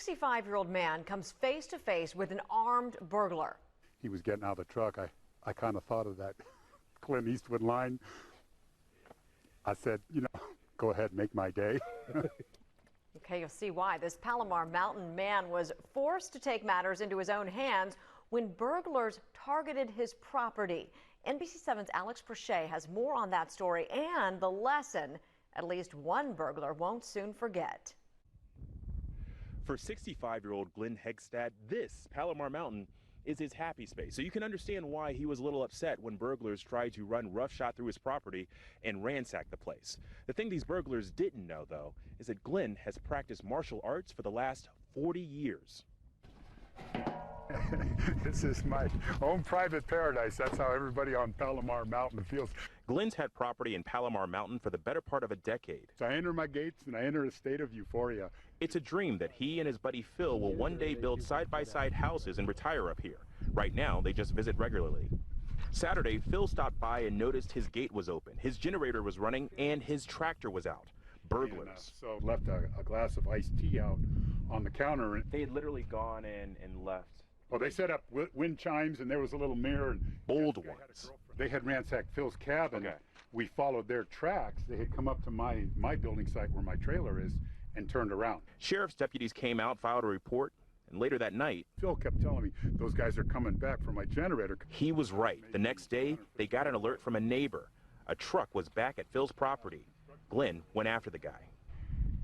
65-year-old man comes face to face with an armed burglar. He was getting out of the truck. I kind of thought of that Clint Eastwood line. I said, go ahead, make my day. Okay, you'll see why. This Palomar Mountain man was forced to take matters into his own hands when burglars targeted his property. NBC7's Alex Prochet has more on that story and the lesson at least one burglar won't soon forget. For 65-year-old Glen, this Palomar Mountain is his happy space. So you can understand why he was a little upset when burglars tried to run roughshod through his property and ransack the place. The thing these burglars didn't know, though, is that Glen has practiced martial arts for the last 40 years. This is my own private paradise. That's how everybody on Palomar Mountain feels. Glen's had property in Palomar Mountain for the better part of a decade. So I enter my gates and I enter a state of euphoria. It's a dream that he and his buddy Phil will one day build side-by-side houses and retire up here. Right now, they just visit regularly. Saturday, Phil stopped by and noticed his gate was open, his generator was running, and his tractor was out. Burglars. So left a glass of iced tea out on the counter. They had literally gone in and left. Well, they set up wind chimes, and there was a little mirror. And old ones. They had ransacked Phil's cabin. Okay. We followed their tracks. They had come up to my building site where my trailer is and turned around. Sheriff's deputies came out, filed a report, and later that night, Phil kept telling me, those guys are coming back for my generator. He was right. The next day, they got an alert from a neighbor. A truck was back at Phil's property. Glen went after the guy.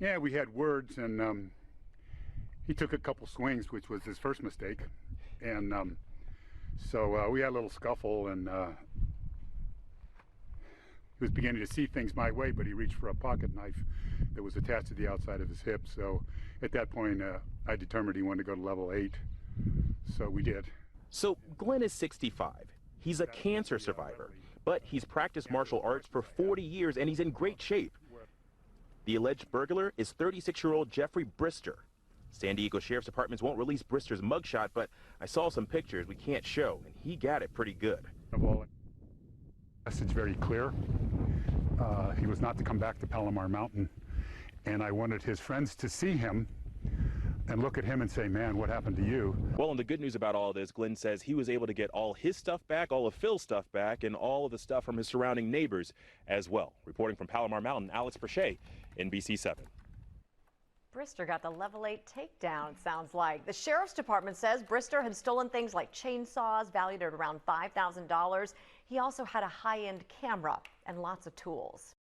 Yeah, we had words, and he took a couple swings, which was his first mistake. And so we had a little scuffle, and he was beginning to see things my way, but he reached for a pocket knife that was attached to the outside of his hip. So at that point, I determined he wanted to go to level 8. So we did. So Glen is 65. He's a cancer survivor, but he's practiced martial arts for 40 years, and he's in great shape. The alleged burglar is 36-year-old Jeffrey Brister. San Diego Sheriff's Departments won't release Brister's mugshot, but I saw some pictures we can't show, and he got it pretty good. Message very clear. He was not to come back to Palomar Mountain, and I wanted his friends to see him and look at him and say, man, what happened to you? Well, and the good news about all this, Glen says he was able to get all his stuff back, all of Phil's stuff back, and all of the stuff from his surrounding neighbors as well. Reporting from Palomar Mountain, Alex Prochet, NBC7. Brister got the level 8 takedown, sounds like. The Sheriff's Department says Brister had stolen things like chainsaws valued at around $5,000. He also had a high-end camera and lots of tools.